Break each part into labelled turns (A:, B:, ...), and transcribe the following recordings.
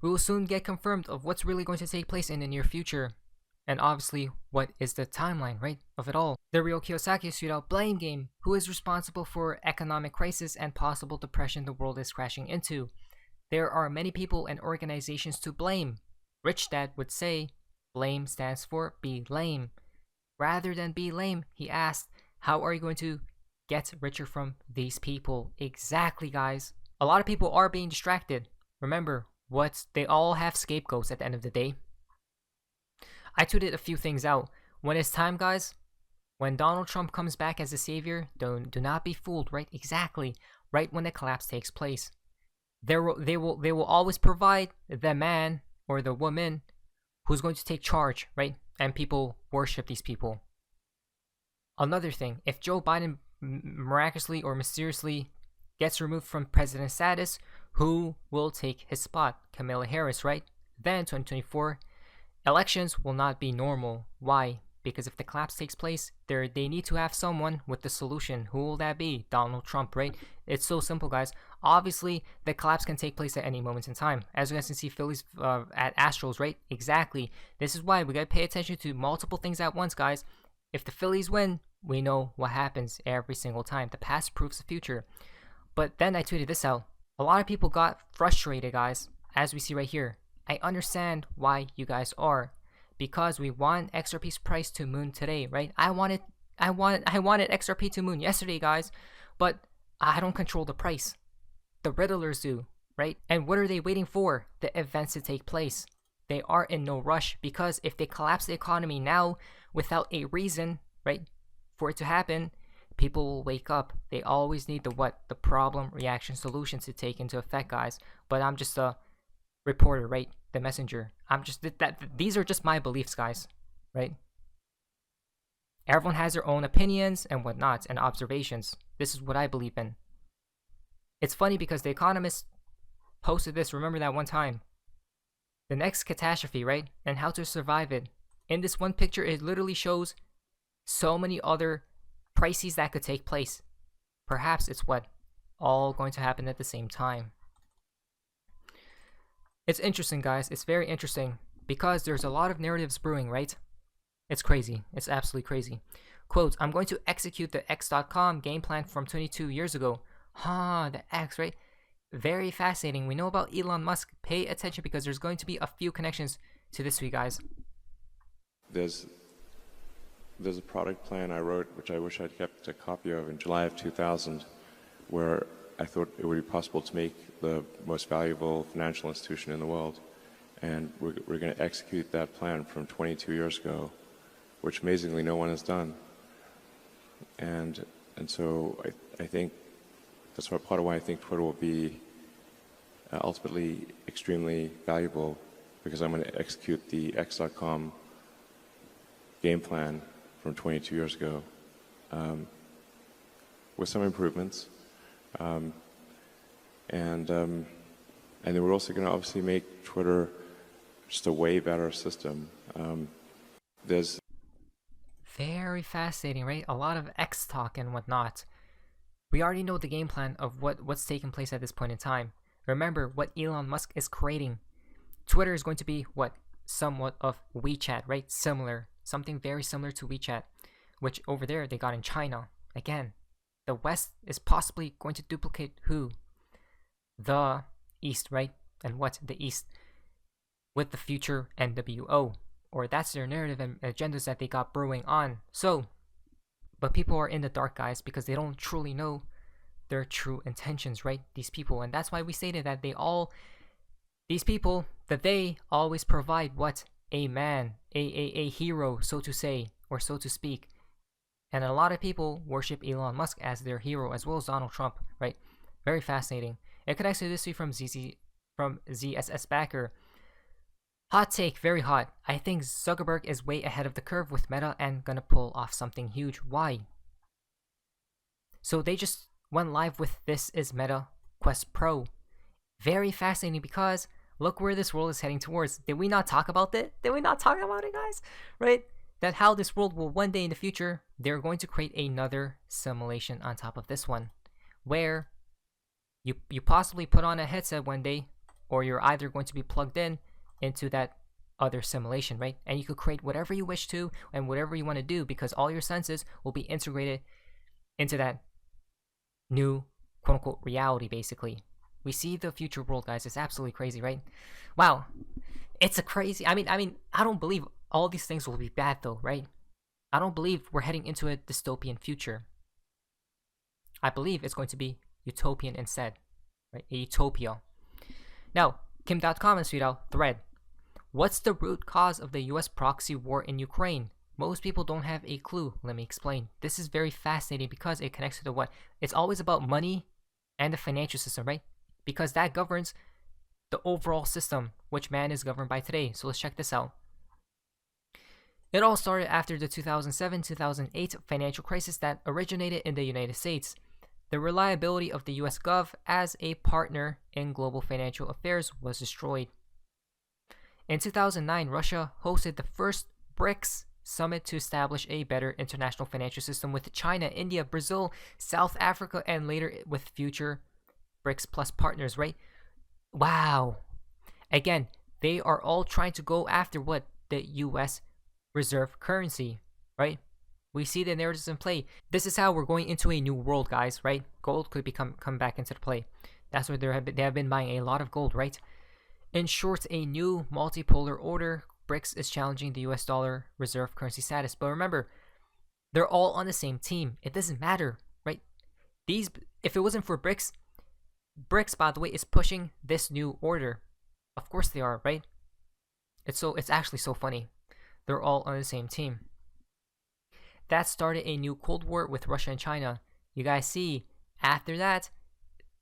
A: We will soon get confirmed of what's really going to take place in the near future. And obviously, what is the timeline, right, of it all? The real Kiyosaki shootout blame game. Who is responsible for economic crisis and possible depression the world is crashing into? There are many people and organizations to blame. Rich Dad would say, blame stands for be lame. Rather than be lame, he asked, how are you going to get richer from these people? Exactly, guys. A lot of people are being distracted. Remember, they all have scapegoats at the end of the day. I tweeted a few things out. When it's time, guys, when Donald Trump comes back as a savior, do not be fooled, right? Exactly. Right when the collapse takes place. They will always provide the man or the woman who's going to take charge, right? And people worship these people. Another thing, if Joe Biden miraculously or mysteriously gets removed from president status, who will take his spot? Kamala Harris, right? Then 2024 elections will not be normal. Why? Because if the collapse takes place, they need to have someone with the solution. Who will that be? Donald Trump, right? It's so simple, guys. Obviously, the collapse can take place at any moment in time. As you guys can see, Phillies at Astros, right? Exactly. This is why we gotta pay attention to multiple things at once, guys. If the Phillies win, we know what happens every single time. The past proves the future. But then I tweeted this out. A lot of people got frustrated, guys, as we see right here. I understand why you guys are. Because we want XRP's price to moon today, right? I wanted XRP to moon yesterday, guys, but I don't control the price. The Riddlers do, right? And what are they waiting for? The events to take place. They are in no rush because if they collapse the economy now without a reason, right, for it to happen, people will wake up. They always need the problem, reaction, solution to take into effect, guys. But I'm just a reporter, right? The messenger. These are just my beliefs, guys, right? Everyone has their own opinions and whatnot and observations. This is what I believe in. It's funny because The Economist posted this. Remember that one time? The next catastrophe, right? And how to survive it. In this one picture, it literally shows so many other crises that could take place. Perhaps it's all going to happen at the same time. It's interesting, guys. It's very interesting because there's a lot of narratives brewing, right? It's crazy. It's absolutely crazy. Quote, I'm going to execute the X.com game plan from 22 years ago. The X, right? Very fascinating. We know about Elon Musk. Pay attention because there's going to be a few connections to this week, guys.
B: There's a product plan I wrote, which I wish I'd kept a copy of in July of 2000, where I thought it would be possible to make the most valuable financial institution in the world. And we're going to execute that plan from 22 years ago, which amazingly no one has done. And so I think that's part of why I think Twitter will be ultimately extremely valuable, because I'm going to execute the X.com game plan from 22 years ago with some improvements. And then we're also going to obviously make Twitter just a way better system. There's
A: very fascinating, right? A lot of X talk and whatnot. We already know the game plan of what's taking place at this point in time. Remember what Elon Musk is creating. Twitter is going to be somewhat of WeChat, right? Something very similar to WeChat, which over there they got in China. Again, the West is possibly going to duplicate who? The East, right? And what? The East with the future NWO. Or that's their narrative and agendas that they got brewing on. So, but people are in the dark, guys, because they don't truly know their true intentions, right? These people. And that's why we stated that they always provide what? A man, a hero, so to say, or so to speak. And a lot of people worship Elon Musk as their hero, as well as Donald Trump, right? Very fascinating. It connects to this week from ZSS Backer. Hot take, very hot. I think Zuckerberg is way ahead of the curve with Meta and gonna pull off something huge. Why? So they just went live with This Is Meta Quest Pro. Very fascinating because look where this world is heading towards. Did we not talk about it? Did we not talk about it, guys? Right? That how this world will one day in the future, they're going to create another simulation on top of this one, where you possibly put on a headset one day, or you're either going to be plugged in into that other simulation, right? And you could create whatever you wish to and whatever you want to do, because all your senses will be integrated into that new quote unquote reality. Basically, we see the future world, guys. It's absolutely crazy, right? Wow, it's a crazy. I mean, I don't believe all these things will be bad, though, right? I don't believe we're heading into a dystopian future. I believe it's going to be utopian instead, right? A utopia. Now, Kim.com has tweeted out thread. What's the root cause of the US proxy war in Ukraine? Most people don't have a clue. Let me explain. This is very fascinating because it connects to the what? It's always about money and the financial system, right? Because that governs the overall system, which man is governed by today. So let's check this out. It all started after the 2007-2008 financial crisis that originated in the United States. The reliability of the US Gov as a partner in global financial affairs was destroyed. In 2009, Russia hosted the first BRICS summit to establish a better international financial system with China, India, Brazil, South Africa, and later with future BRICS Plus partners, right? Wow. Again, they are all trying to go after what? The US reserve currency, right? We see the narratives in play. This is how we're going into a new world, guys, right? Gold could come back into the play. That's where they have been buying a lot of gold, right? In short, a new multipolar order. BRICS is challenging the US dollar reserve currency status. But remember, they're all on the same team. It doesn't matter, right? If it wasn't for BRICS, by the way, is pushing this new order. Of course they are, right? It's actually so funny. They're all on the same team. That started a new Cold War with Russia and China. You guys see, after that,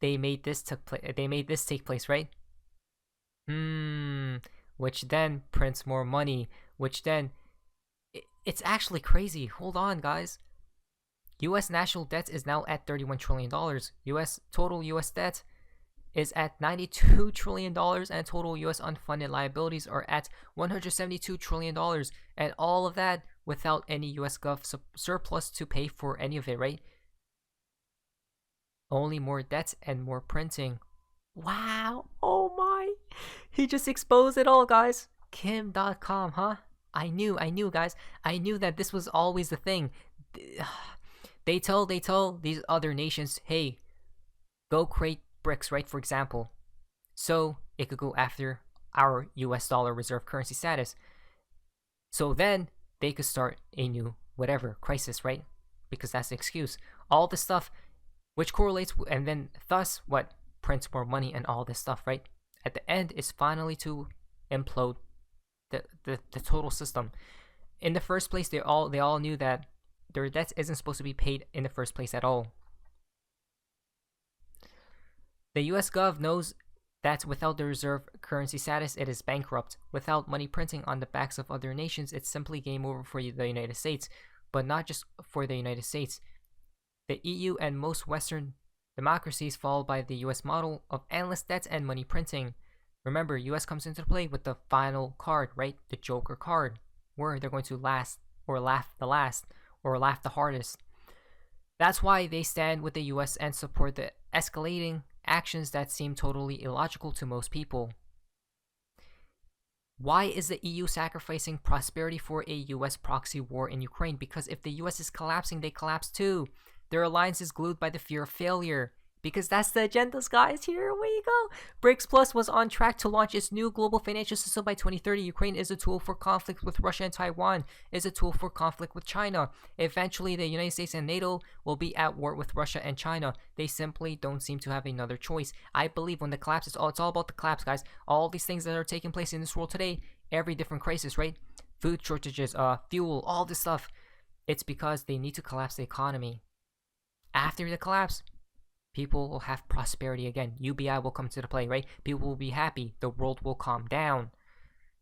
A: they made this take place, right? Which then prints more money, which then it's actually crazy. Hold on, guys. US national debt is now at $31 trillion. Total US debt is at $92 trillion, and total US unfunded liabilities are at $172 trillion, and all of that without any US Gov surplus to pay for any of it, right? Only more debt and more printing. Wow. Oh my. He just exposed it all, guys. Kim.com, huh? I knew, guys. I knew that this was always the thing. They tell these other nations, hey, go create BRICS, right? For example. So it could go after our US dollar reserve currency status. So then they could start a new whatever crisis, right? Because that's the excuse. All this stuff which correlates, and then thus what? Prints more money and all this stuff, right? At the end, is finally to implode the total system. In the first place, they all knew that their debt isn't supposed to be paid in the first place at all. The US Gov knows that without the reserve currency status, it is bankrupt. Without money printing on the backs of other nations, it's simply game over for the United States. But not just for the United States. The EU and most Western democracies fall by the US model of endless debts and money printing. Remember, US comes into play with the final card, right? The Joker card, where they're going to laugh the hardest. That's why they stand with the US and support the escalating actions that seem totally illogical to most people. Why is the EU sacrificing prosperity for a US proxy war in Ukraine? Because if the US is collapsing, they collapse too. Their alliance is glued by the fear of failure. Because that's the agendas, guys. Here we go. BRICS Plus was on track to launch its new global financial system by 2030. Ukraine is a tool for conflict with Russia, and Taiwan is a tool for conflict with China. Eventually, the United States and NATO will be at war with Russia and China. They simply don't seem to have another choice. I believe when the collapse it's all about the collapse, guys. All these things that are taking place in this world today, every different crisis, right? Food shortages, fuel, all this stuff. It's because they need to collapse the economy. After the collapse, people will have prosperity again. UBI will come to the play, right? People will be happy. The world will calm down.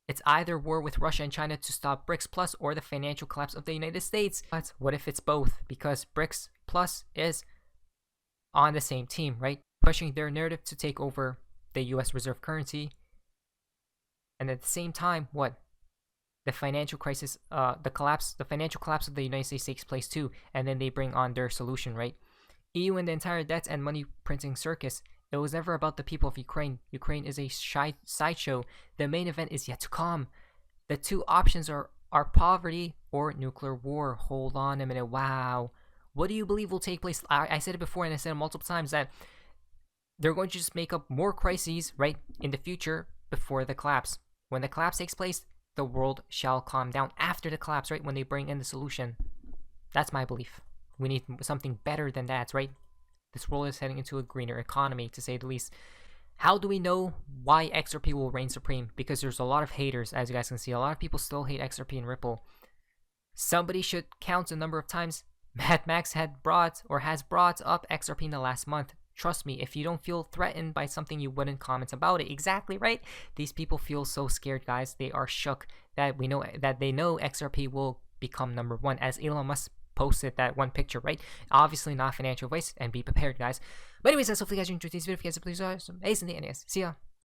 A: It's either war with Russia and China to stop BRICS Plus or the financial collapse of the United States. But what if it's both? Because BRICS Plus is on the same team, right? Pushing their narrative to take over the US reserve currency. And at the same time, what? The financial crisis, the financial collapse of the United States takes place too, and then they bring on their solution, right? EU and the entire debt and money printing circus It was never about the people of Ukraine. Ukraine is a sideshow. The main event is yet to come. The two options are poverty or nuclear war. Hold on a minute. Wow. What do you believe will take place? I said it before, and I said it multiple times, that they're going to just make up more crises, right, in the future before the collapse. When the collapse takes place, the world shall calm down. After the collapse, right, when they bring in the solution. That's my belief. We need something better than that, right? This world is heading into a greener economy, to say the least. How do we know why XRP will reign supreme? Because there's a lot of haters, as you guys can see. A lot of people still hate XRP and Ripple. Somebody should count the number of times Mad Max has brought up XRP in the last month. Trust me, if you don't feel threatened by something, you wouldn't comment about it. Exactly right. These people feel so scared, guys. They are shook that they know XRP will become number one, as Elon Musk posted that one picture, right? Obviously not financial advice, and be prepared, guys. But anyways, that's hopefully you guys enjoyed this video. If you guys please, amazing. Anyways, see ya.